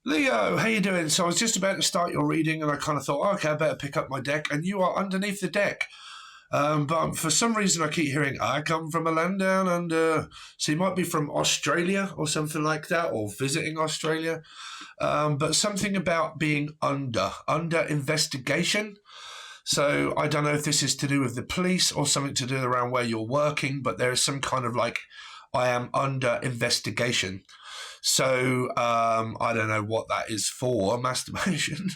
Leo, how you doing? So I was just about to start your reading, and I kind of thought, oh, okay, I better pick up my deck, and you are underneath the deck. But for some reason, I keep hearing, I come from a land down under. So you might be from Australia or something like that, or visiting Australia. But something about being under investigation. So I don't know if this is to do with the police or something to do around where you're working, but there is some kind of like, I am under investigation. So I don't know what that is for, masturbation.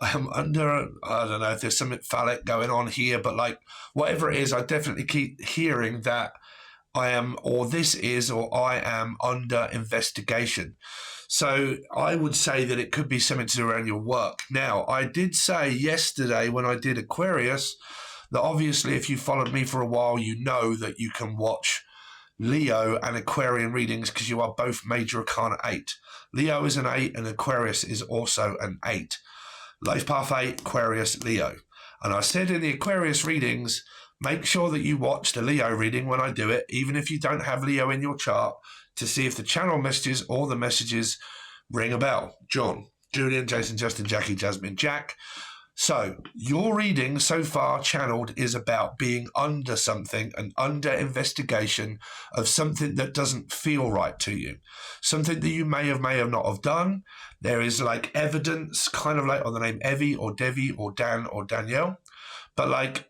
I am under, I don't know if there's something phallic going on here, but like whatever it is, I definitely keep hearing that I am, or this is, or I am under investigation. So I would say that it could be something to do around your work. Now, I did say yesterday when I did Aquarius that obviously if you followed me for a while, you know that you can watch Leo and Aquarian readings because you are both major arcana 8. Leo is an 8 and Aquarius is also an 8. Life path 8, Aquarius, Leo. And I said in the Aquarius readings, make sure that you watch the Leo reading when I do it, even if you don't have Leo in your chart, to see if the channel messages or the messages ring a bell. John, Julian, Jason, Justin, Jackie, Jasmine, Jack. So your reading so far channeled is about being under something and under investigation of something that doesn't feel right to you. Something that you may have not have done. There is like evidence, kind of like on the name Evie or Devi or Dan or Danielle. But like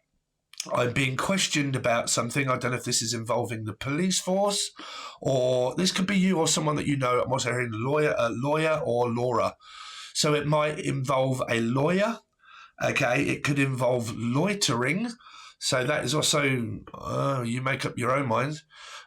I'm being questioned about something. I don't know if this is involving the police force or this could be you or someone that you know. I'm also hearing lawyer or Laura. So it might involve a lawyer. Okay, it could involve loitering. So that is also, you make up your own mind.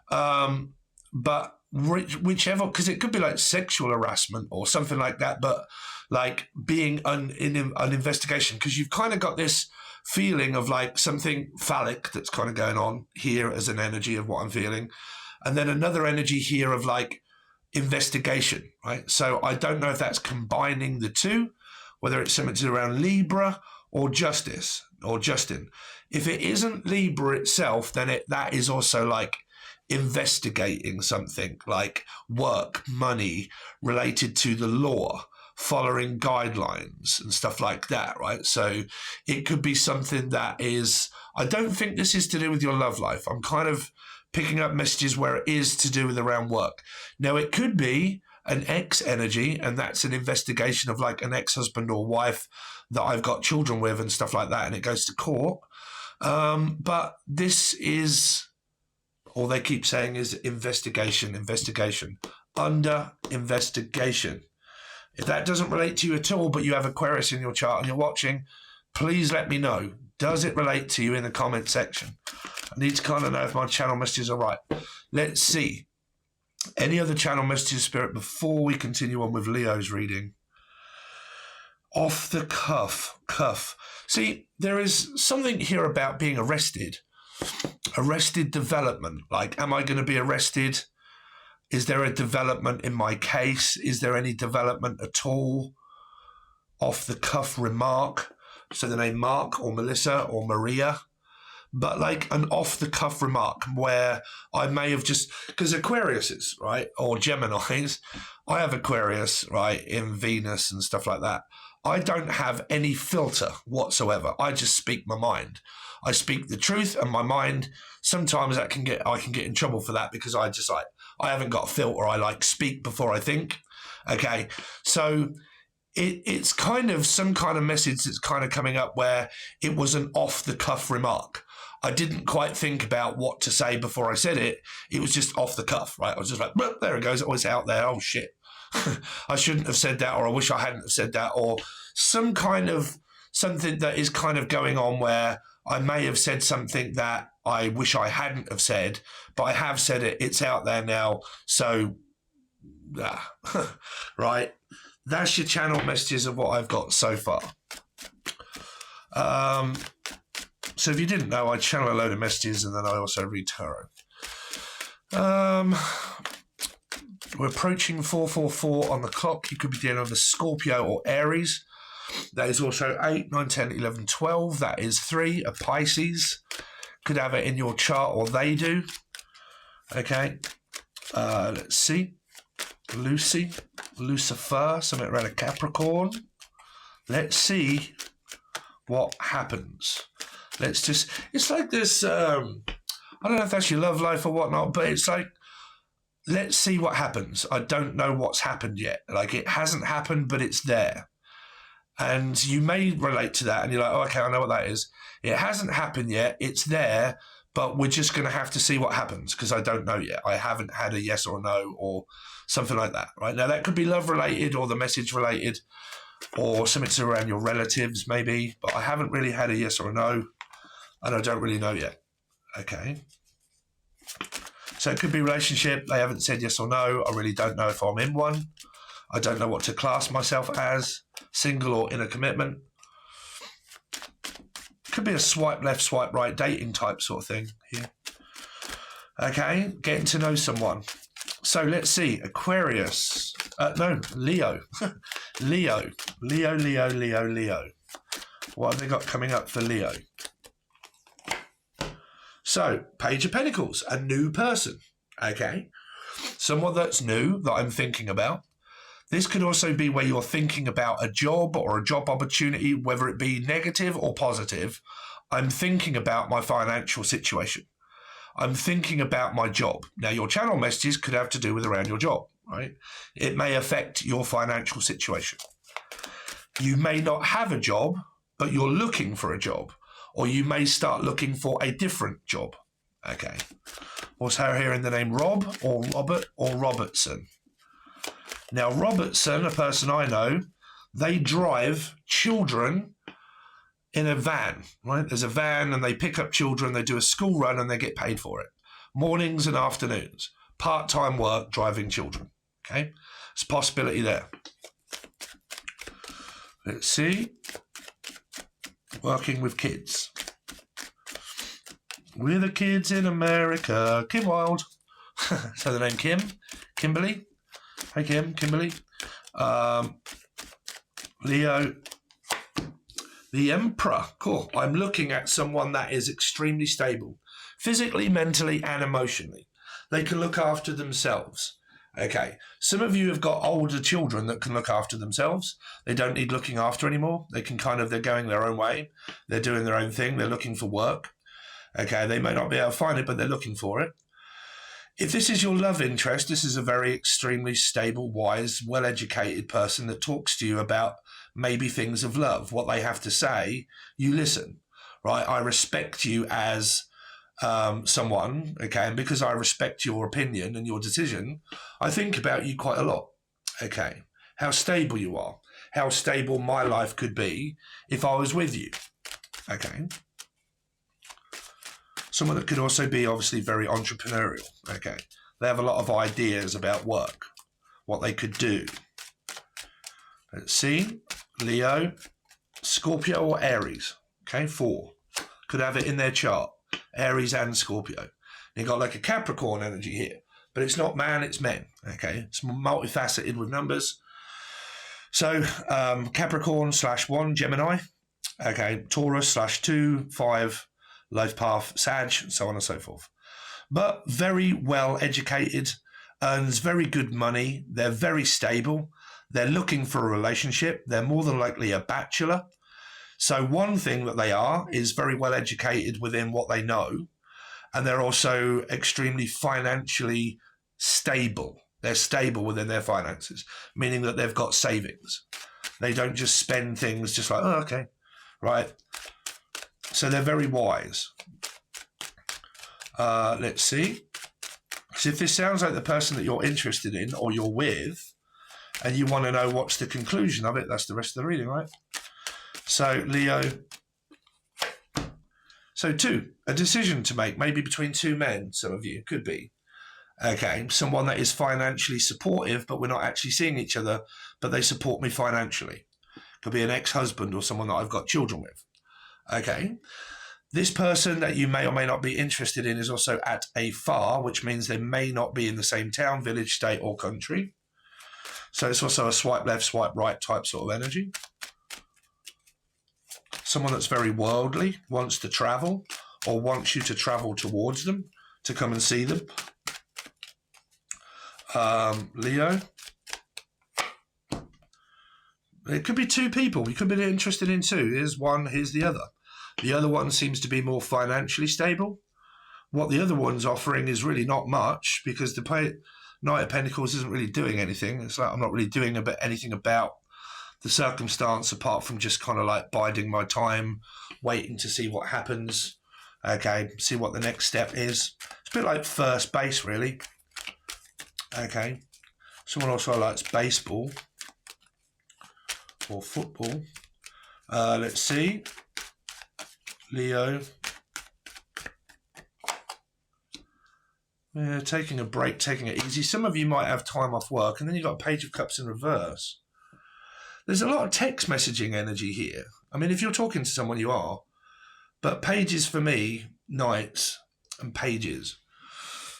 But whichever, because it could be like sexual harassment or something like that, but like being in an investigation, because you've kind of got this feeling of like something phallic that's kind of going on here as an energy of what I'm feeling. And then another energy here of like investigation, right? So I don't know if that's combining the two, whether it's something to do around Libra or Justice or Justin. If it isn't Libra itself, then that is also like investigating something like work, money related to the law, following guidelines and stuff like that, right? So it could be something that is, I don't think this is to do with your love life. I'm kind of picking up messages where it is to do with around work. Now, it could be an ex energy, and that's an investigation of like an ex-husband or wife that I've got children with and stuff like that, and it goes to court. But this is, all they keep saying is investigation, under investigation. If that doesn't relate to you at all, but you have Aquarius in your chart and you're watching, please let me know. Does it relate to you in the comment section? I need to kind of know if my channel messages are right. Let's see. Any other channel messages, Spirit, before we continue on with Leo's reading? Off the cuff. See, there is something here about being arrested. Arrested development. Like, am I going to be arrested? Is there a development in my case? Is there any development at all? Off the cuff remark. So the name Mark or Melissa or Maria. But like an off-the-cuff remark where I may have just, because Aquariuses, right, or Geminis, I have Aquarius, right, in Venus and stuff like that. I don't have any filter whatsoever. I just speak my mind. I speak the truth, and my mind, sometimes I can get in trouble for that because I haven't got a filter. I like speak before I think. Okay, so it's kind of some kind of message that's kind of coming up where it was an off-the-cuff remark. I didn't quite think about what to say before I said it. It was just off the cuff, right? I was just like, well, there it goes. Oh, it's out there. Oh, shit. I shouldn't have said that, or I wish I hadn't have said that, or some kind of something that is kind of going on where I may have said something that I wish I hadn't have said, but I have said it. It's out there now. So, right. That's your channel messages of what I've got so far. So if you didn't know, I channel a load of messages and then I also read tarot. We're approaching 444 on the clock. You could be dealing with a Scorpio or Aries. That is also 8, 9, 10, 11, 12. That is 3, a Pisces. Could have it in your chart or they do. Okay. Let's see. Lucifer, something around a Capricorn. Let's see what happens. Let's just, it's like this, I don't know if that's your love life or whatnot, but it's like, let's see what happens. I don't know what's happened yet. Like, it hasn't happened, but it's there. And you may relate to that and you're like, oh, okay, I know what that is. It hasn't happened yet. It's there, but we're just going to have to see what happens because I don't know yet. I haven't had a yes or no or something like that, right? Now, that could be love related or the message related or something around your relatives maybe, but I haven't really had a yes or a no and I don't really know yet. Okay. So it could be relationship. They haven't said yes or no. I really don't know if I'm in one. I don't know what to class myself as, single or in a commitment. Could be a swipe left, swipe right, dating type sort of thing here. Okay, getting to know someone. So let's see, Aquarius. No, Leo. Leo. What have they got coming up for Leo? So, Page of Pentacles, a new person. Okay, someone that's new that I'm thinking about. This could also be where you're thinking about a job or a job opportunity, whether it be negative or positive. I'm thinking about my financial situation. I'm thinking about my job. Now, your channel messages could have to do with around your job, right? It may affect your financial situation. You may not have a job, but you're looking for a job, or you may start looking for a different job. Okay. Also here in the name Rob or Robert or Robertson. Now, Robertson, a person I know, they drive children in a van, right? There's a van and they pick up children, they do a school run and they get paid for it. Mornings and afternoons, part-time work driving children, okay? There's a possibility there. Let's see. Working with kids. We're the kids in America. Kim Wilde. So the name Kim, Kimberly. Hey Kim, Kimberly. Leo. The Emperor. Cool. I'm looking at someone that is extremely stable, physically, mentally, and emotionally. They can look after themselves. Okay. Some of you have got older children that can look after themselves. They don't need looking after anymore. They can they're going their own way. They're doing their own thing. They're looking for work. Okay. They may not be able to find it, but they're looking for it. If this is your love interest, this is a very extremely stable, wise, well-educated person that talks to you about maybe things of love, what they have to say. You listen, right? I respect you as someone, okay? And because I respect your opinion and your decision, I think about you quite a lot, okay? How stable you are, how stable my life could be if I was with you, okay? Someone that could also be obviously very entrepreneurial, okay? They have a lot of ideas about work, what they could do. Let's see, Leo, Scorpio or Aries, okay, 4. Could have it in their chart, Aries and Scorpio. You've got like a Capricorn energy here, but it's not man, it's men, okay? It's multifaceted with numbers. So Capricorn /1, Gemini, okay, Taurus /2, 5, life path, Sag, so on and so forth. But very well educated, earns very good money. They're very stable. They're looking for a relationship. They're more than likely a bachelor. So one thing that they are is very well educated within what they know. And they're also extremely financially stable. They're stable within their finances, meaning that they've got savings. They don't just spend things just like, oh, okay, right? So they're very wise. Let's see. So if this sounds like the person that you're interested in or you're with, and you want to know what's the conclusion of it, that's the rest of the reading, right? So Leo. So 2, a decision to make, maybe between 2 men, some of you, could be. Okay, someone that is financially supportive, but we're not actually seeing each other, but they support me financially. Could be an ex-husband or someone that I've got children with. Okay, this person that you may or may not be interested in is also at a far, which means they may not be in the same town, village, state, or country. So it's also a swipe left, swipe right type sort of energy. Someone that's very worldly, wants to travel, or wants you to travel towards them, to come and see them. Leo. It could be two people. You could be interested in two. Here's one, here's the other. The other one seems to be more financially stable. What the other one's offering is really not much, because the Knight of Pentacles isn't really doing anything. It's like I'm not really doing anything about the circumstance apart from just kind of like biding my time, waiting to see what happens. Okay, see what the next step is. It's a bit like first base, really. Okay. Someone also likes baseball or football. Let's see. Leo. Yeah, taking a break, taking it easy. Some of you might have time off work, and then you've got a Page of Cups in reverse. There's a lot of text messaging energy here. I mean, if you're talking to someone, you are. But pages for me, knights and pages.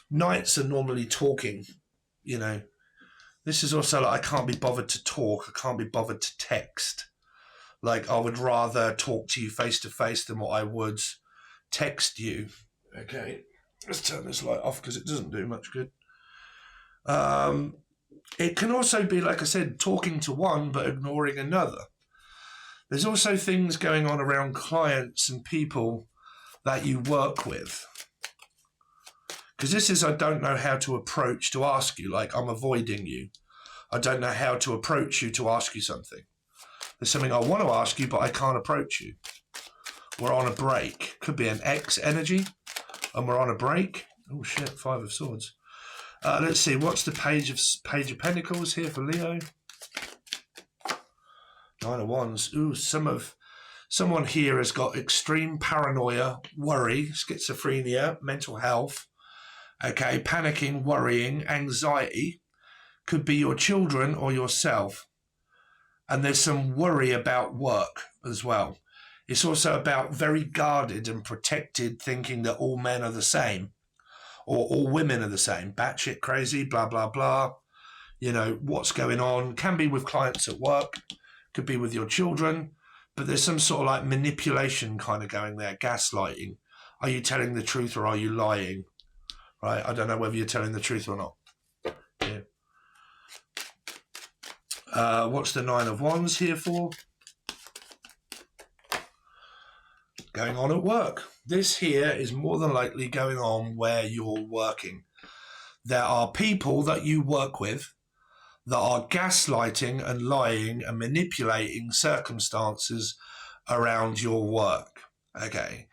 Knights are normally talking, you know. This is also like I can't be bothered to talk. I can't be bothered to text. Like I would rather talk to you face to face than what I would text you. Okay, let's turn this light off because it doesn't do much good. It can also be, like I said, talking to one but ignoring another. There's also things going on around clients and people that you work with. Because this is, I don't know how to approach to ask you, like I'm avoiding you. I don't know how to approach you to ask you something. There's something I want to ask you, but I can't approach you. We're on a break. Could be an X energy, and we're on a break. Oh shit, Five of Swords. Let's see, what's the Page of Pentacles here for Leo? Nine of Wands. Ooh, someone here has got extreme paranoia, worry, schizophrenia, mental health. Okay, panicking, worrying, anxiety. Could be your children or yourself. And there's some worry about work as well. It's also about very guarded and protected, thinking that all men are the same or all women are the same. Batshit crazy, blah, blah, blah. You know, what's going on. Can be with clients at work. Could be with your children. But there's some sort of like manipulation kind of going there, gaslighting. Are you telling the truth or are you lying? Right? I don't know whether you're telling the truth or not. Yeah. What's the Nine of Wands here for? Going on at work. This here is more than likely going on where you're working. There are people that you work with that are gaslighting and lying and manipulating circumstances around your work. Okay.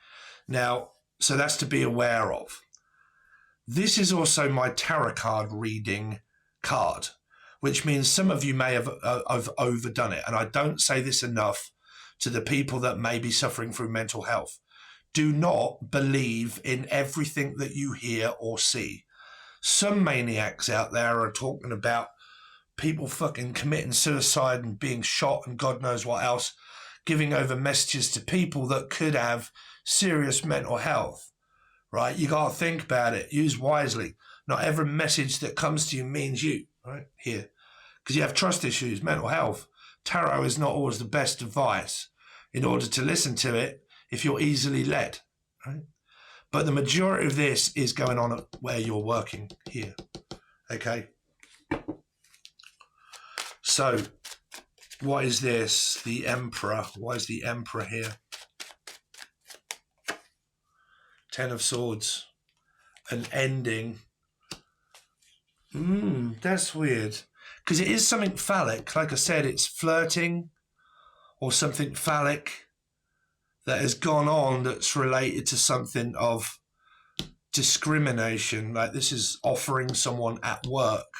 Now, so that's to be aware of. This is also my tarot card reading card, which means some of you may have overdone it. And I don't say this enough to the people that may be suffering from mental health. Do not believe in everything that you hear or see. Some maniacs out there are talking about people fucking committing suicide and being shot and God knows what else, giving over messages to people that could have serious mental health, right? You got to think about it. Use wisely. Not every message that comes to you means you, right? Here. Because you have trust issues, mental health. Tarot is not always the best advice in order to listen to it if you're easily led, right? But the majority of this is going on where you're working here, okay? So, what is this? The Emperor. Why is the Emperor here? Ten of Swords. An ending. That's weird. Because it is something phallic. Like I said, it's flirting or something phallic that has gone on that's related to something of discrimination. Like this is offering someone at work.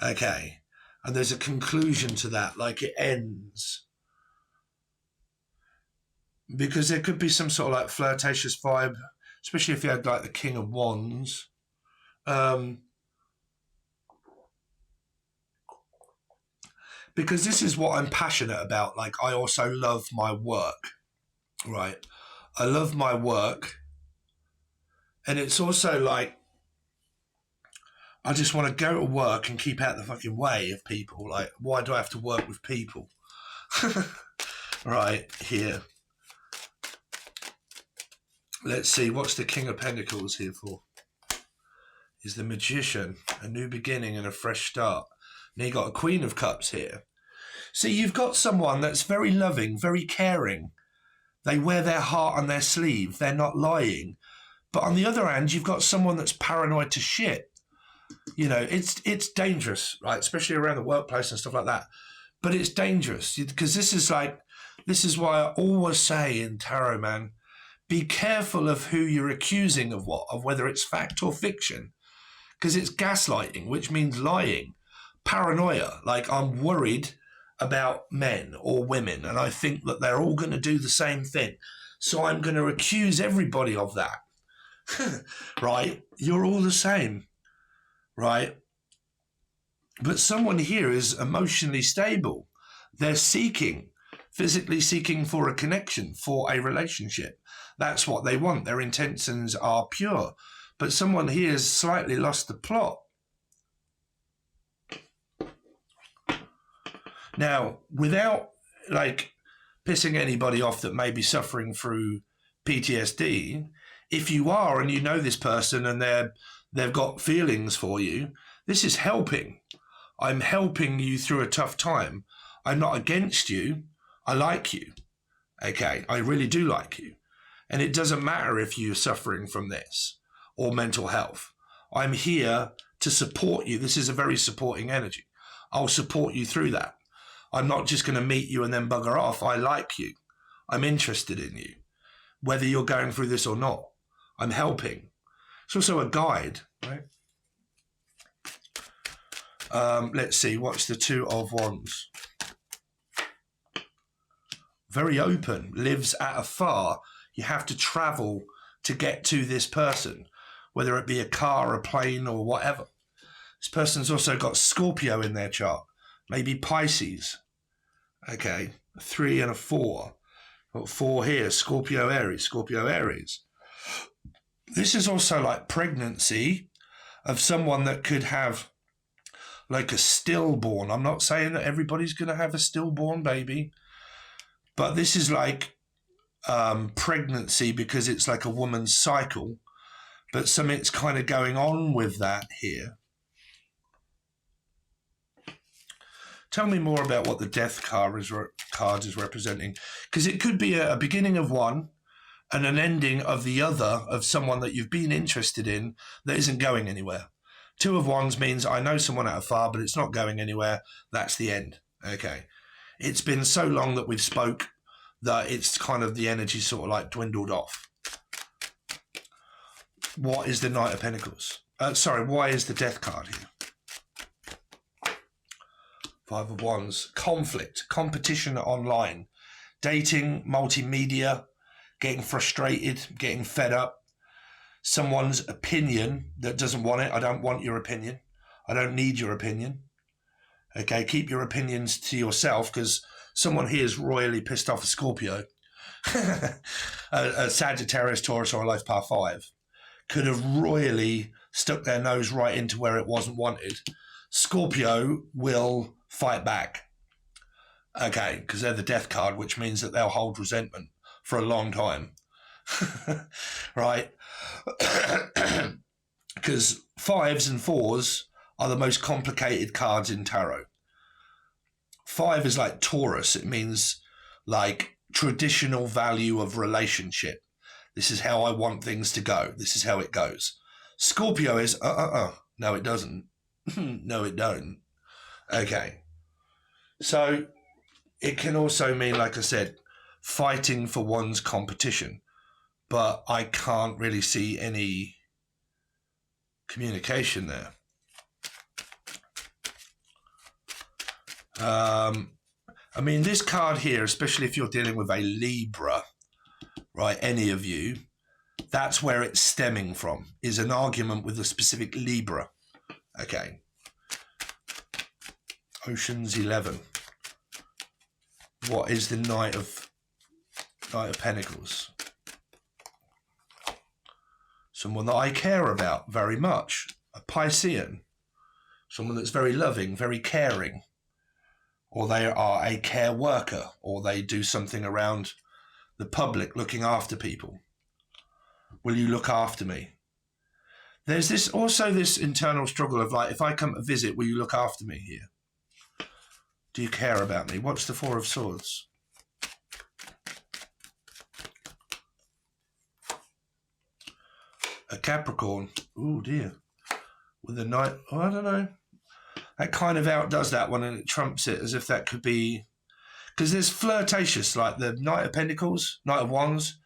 Okay. And there's a conclusion to that, like it ends. Because there could be some sort of like flirtatious vibe, especially if you had like the King of Wands. Because this is what I'm passionate about. Like I also love my work, right? I love my work. And it's also like, I just want to go to work and keep out the fucking way of people. Like, why do I have to work with people? Right, here. Let's see, what's the King of Pentacles here for? is the Magician, a new beginning and a fresh start. And you got a Queen of Cups here. See, you've got someone that's very loving, very caring. They wear their heart on their sleeve. They're not lying. But on the other hand, you've got someone that's paranoid to shit. You know, it's dangerous, right? Especially around the workplace and stuff like that. But it's dangerous because this is why I always say in tarot, man, be careful of who you're accusing of what, of whether it's fact or fiction. Because it's gaslighting, which means lying. Paranoia, like I'm worried about men or women and I think that they're all going to do the same thing. So I'm going to accuse everybody of that. Right? You're all the same. Right? But someone here is emotionally stable. They're physically seeking for a connection, for a relationship. That's what they want. Their intentions are pure. But someone here has slightly lost the plot. Now, without pissing anybody off that may be suffering through PTSD, if you are and you know this person and they've got feelings for you, this is helping. I'm helping you through a tough time. I'm not against you. I like you. Okay, I really do like you. And it doesn't matter if you're suffering from this or mental health. I'm here to support you. This is a very supporting energy. I'll support you through that. I'm not just going to meet you and then bugger off. I like you. I'm interested in you, whether you're going through this or not. I'm helping. It's also a guide, right? Let's see. What's the Two of Wands? Very open. Lives at afar. You have to travel to get to this person, whether it be a car, a plane, or whatever. This person's also got Scorpio in their chart. Maybe Pisces. Okay, a 3 and a 4. Got 4 here, Scorpio, Aries. This is also like pregnancy of someone that could have like a stillborn. I'm not saying that everybody's going to have a stillborn baby, but this is like pregnancy because it's like a woman's cycle, but something's kind of going on with that here. Tell me more about what the Death card is representing, because it could be a beginning of one and an ending of the other, of someone that you've been interested in that isn't going anywhere. Two of Wands means I know someone out afar, but it's not going anywhere. That's the end. Okay. It's been so long that we've spoke that it's kind of the energy sort of like dwindled off. What is the Knight of Pentacles? Why is the Death card here? 5 of Wands. Conflict, competition online, dating, multimedia, getting frustrated, getting fed up. Someone's opinion that doesn't want it. I don't want your opinion. I don't need your opinion. Okay, keep your opinions to yourself, because someone here is royally pissed off a Scorpio. a Sagittarius, Taurus, or a Life Path 5 could have royally stuck their nose right into where it wasn't wanted. Scorpio will fight back. Okay, because they're the Death card, which means that they'll hold resentment for a long time. Right? Because 5s and 4s are the most complicated cards in tarot. 5 is like Taurus. It means like traditional value of relationship. This is how I want things to go. This is how it goes. Scorpio is, no, it doesn't. No, it don't. Okay. So it can also mean, like I said, fighting for one's competition. But I can't really see any communication there. I mean, this card here, especially if you're dealing with a Libra, right, any of you, that's where it's stemming from, is an argument with a specific Libra. Okay. Ocean's 11. What is the Knight of Pentacles? Someone that I care about very much. A Piscean. Someone that's very loving, very caring. Or they are a care worker, or they do something around the public, looking after people. Will you look after me? There's this also this internal struggle of like, if I come to visit, will you look after me here? Do you care about me? What's the Four of Swords? A Capricorn. Oh dear. With a Knight. Oh, I don't know. That kind of outdoes that one, and it trumps it as if that could be... Because there's flirtatious, like the Knight of Pentacles, Knight of Wands,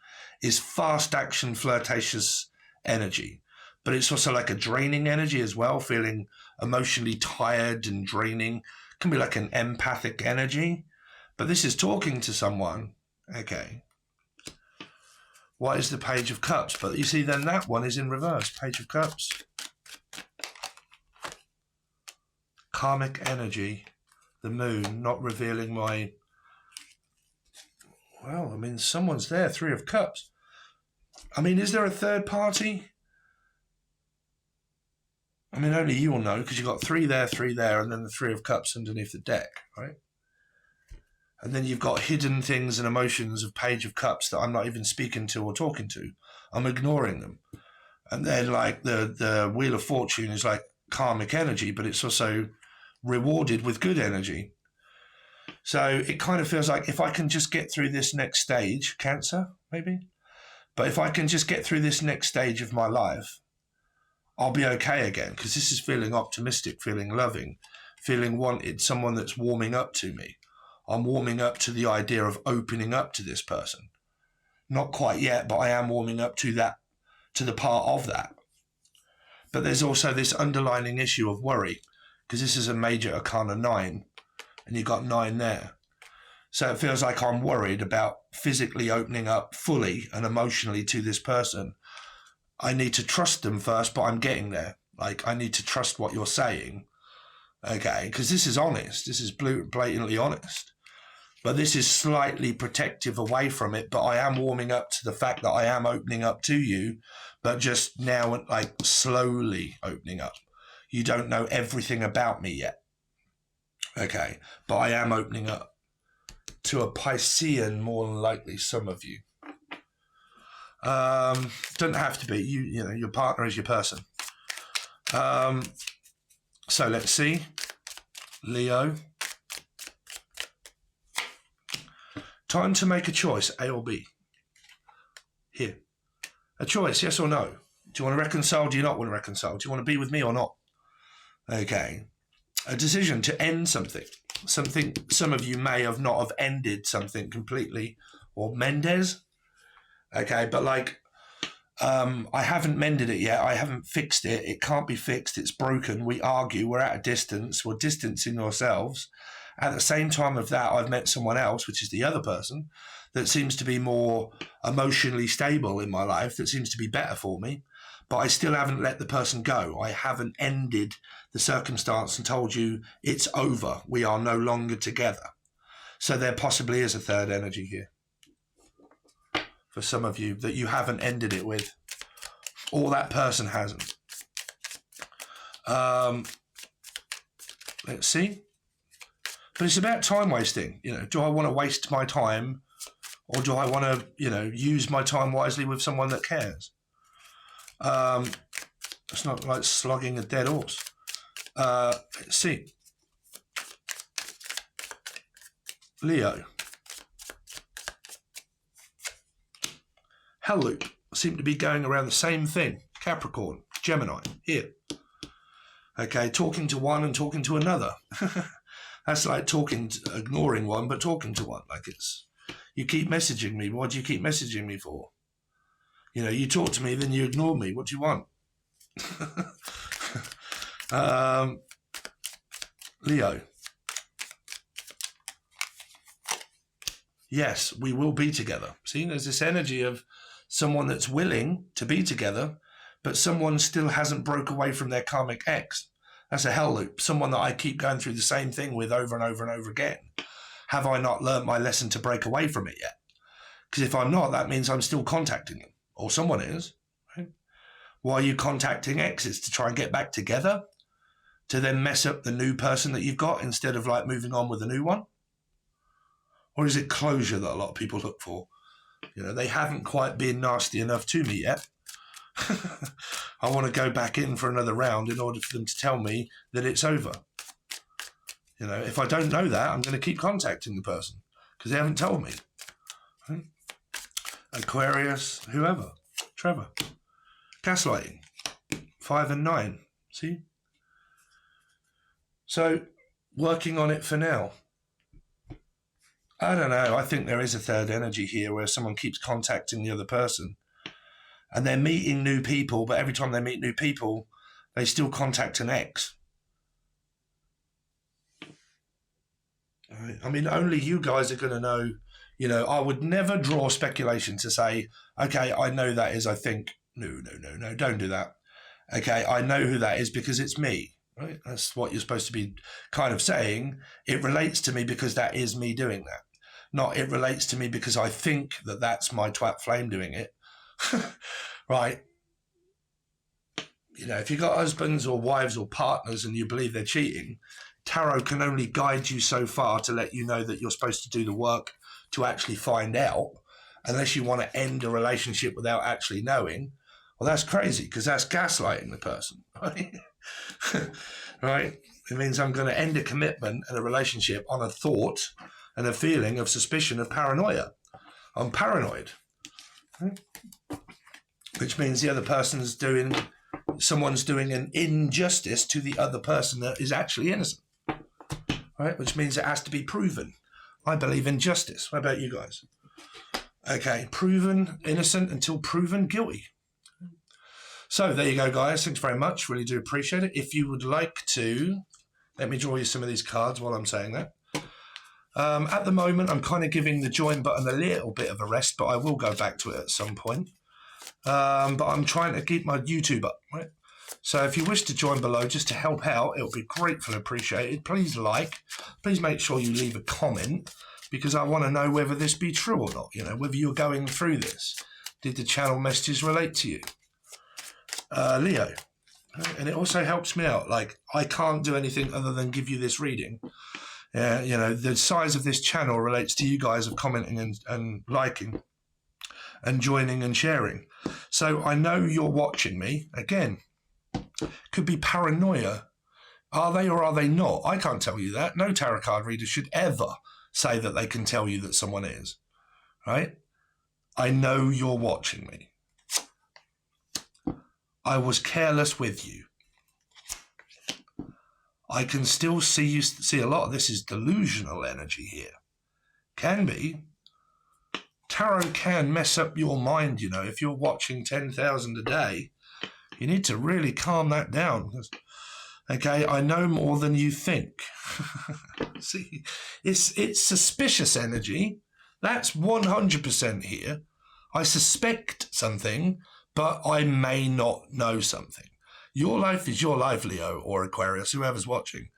is fast action, flirtatious energy. But it's also like a draining energy as well, feeling emotionally tired and draining. It can be like an empathic energy. But this is talking to someone. Okay. What is the Page of Cups? But you see, then that one is in reverse. Page of Cups. Karmic energy. The Moon, not revealing my... Well, I mean, someone's there. Three of Cups. I mean, is there a third party? I mean, only you will know, because you've got three there, and then the Three of Cups underneath the deck, right? And then you've got hidden things and emotions of Page of Cups that I'm not even speaking to or talking to. I'm ignoring them. And then, like, the Wheel of Fortune is like karmic energy, but it's also rewarded with good energy. So it kind of feels like if I can just get through this next stage, Cancer, maybe? But if I can just get through this next stage of my life, I'll be okay again, because this is feeling optimistic, feeling loving, feeling wanted, someone that's warming up to me. I'm warming up to the idea of opening up to this person. Not quite yet, but I am warming up to that, to the part of that. But there's also this underlining issue of worry, because this is a major arcana 9, and you've got 9 there. So it feels like I'm worried about physically opening up fully and emotionally to this person. I need to trust them first, but I'm getting there. Like, I need to trust what you're saying. Okay, because this is honest. This is blatantly honest. But this is slightly protective away from it. But I am warming up to the fact that I am opening up to you, but just now, like, slowly opening up. You don't know everything about me yet. Okay, but I am opening up to a Piscean, more than likely, some of you. Doesn't have to be. You know, your partner is your person. So let's see. Leo. Time to make a choice, A or B. Here. A choice, yes or no. Do you want to reconcile? Do you not want to reconcile? Do you want to be with me or not? Okay. A decision to end something. Something some of you may have not have ended something completely. Or Mendez. Okay, but like, I haven't mended it yet. I haven't fixed it. It can't be fixed. It's broken. We argue. We're at a distance. We're distancing ourselves. At the same time of that, I've met someone else, which is the other person, that seems to be more emotionally stable in my life, that seems to be better for me. But I still haven't let the person go. I haven't ended the circumstance and told you it's over. We are no longer together. So there possibly is a third energy here. For some of you that you haven't ended it with, or that person hasn't. Let's see. But it's about time wasting. You know, do I want to waste my time, or do I want to, you know, use my time wisely with someone that cares? It's not like slogging a dead horse. Let's see. Leo. Hell loop seem to be going around the same thing. Capricorn, Gemini, here. Okay, talking to one and talking to another. That's like ignoring one, but talking to one. Like it's, you keep messaging me. What do you keep messaging me for? You know, you talk to me, then you ignore me. What do you want? Leo. Yes, we will be together. See, there's this energy of someone that's willing to be together, but someone still hasn't broke away from their karmic ex. That's a hell loop. Someone that I keep going through the same thing with over and over and over again. Have I not learned my lesson to break away from it yet? Because if I'm not, that means I'm still contacting them. Or someone is. Right? Why are you contacting exes? To try and get back together? To then mess up the new person that you've got instead of like moving on with a new one? Or is it closure that a lot of people look for? You know, they haven't quite been nasty enough to me yet. I want to go back in for another round in order for them to tell me that it's over. You know, if I don't know that, I'm going to keep contacting the person because they haven't told me. Right? Aquarius, whoever, Trevor. Gaslighting, 5 and 9. See? So, working on it for now. I don't know. I think there is a third energy here where someone keeps contacting the other person and they're meeting new people, but every time they meet new people, they still contact an ex. I mean, only you guys are going to know. You know, I would never draw speculation to say, okay, I know that is, I think. No, don't do that. Okay, I know who that is because it's me. Right? That's what you're supposed to be kind of saying. It relates to me because that is me doing that. Not it relates to me because I think that that's my twat flame doing it. Right? You know, if you've got husbands or wives or partners and you believe they're cheating, tarot can only guide you so far to let you know that you're supposed to do the work to actually find out, unless you want to end a relationship without actually knowing. Well, that's crazy because that's gaslighting the person, right? Right? It means I'm going to end a commitment and a relationship on a thought and a feeling of suspicion of paranoia. I'm paranoid, right? Which means the other person's someone's doing an injustice to the other person that is actually innocent, right? Which means it has to be proven. I believe in justice. What about you guys? Okay, proven innocent until proven guilty. So there you go, guys. Thanks very much. Really do appreciate it. If you would like to, let me draw you some of these cards while I'm saying that. At the moment, I'm kind of giving the join button a little bit of a rest, but I will go back to it at some point. But I'm trying to keep my YouTube up, right? So if you wish to join below just to help out, it'll be gratefully appreciated. Please please make sure you leave a comment because I want to know whether this be true or not, you know, whether you're going through this. Did the channel messages relate to you? Leo. And it also helps me out. Like, I can't do anything other than give you this reading. You know, the size of this channel relates to you guys of commenting and liking and joining and sharing. So I know you're watching me. Again, could be paranoia. Are they or are they not? I can't tell you that. No tarot card reader should ever say that they can tell you that someone is. Right? I know you're watching me. I was careless with you. I can still see a lot of this is delusional energy here. Can be. Tarot can mess up your mind, you know. If you're watching 10,000 a day, you need to really calm that down. Okay, I know more than you think. See, it's suspicious energy. That's 100% here. I suspect something, but I may not know something. Your life is your life, Leo or Aquarius, whoever's watching.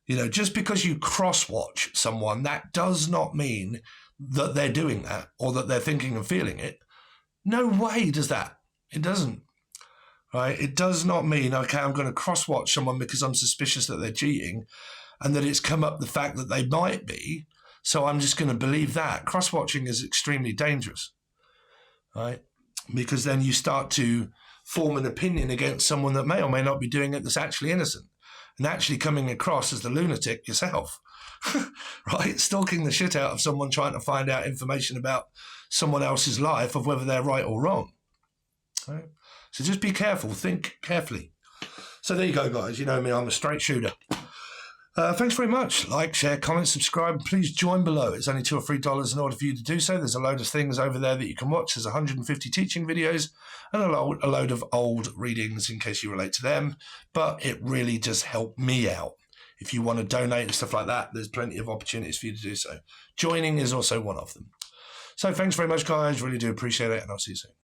You know, just because you cross-watch someone, that does not mean that they're doing that or that they're thinking and feeling it. No way does that. It doesn't. Right? It does not mean, okay, I'm going to cross-watch someone because I'm suspicious that they're cheating and that it's come up the fact that they might be, so I'm just going to believe that. Cross-watching is extremely dangerous, right? Because then you start to form an opinion against someone that may or may not be doing it that's actually innocent and actually coming across as the lunatic yourself, right? Stalking the shit out of someone trying to find out information about someone else's life of whether they're right or wrong, right? So just be careful, think carefully. So there you go, guys. You know me, I'm a straight shooter. Thanks very much. Like, share, comment, subscribe. Please join below. It's only $2 or $3 in order for you to do so. There's a load of things over there that you can watch. There's 150 teaching videos and a load of old readings in case you relate to them. But it really just helped me out. If you want to donate and stuff like that, there's plenty of opportunities for you to do so. Joining is also one of them. So thanks very much, guys. Really do appreciate it, and I'll see you soon.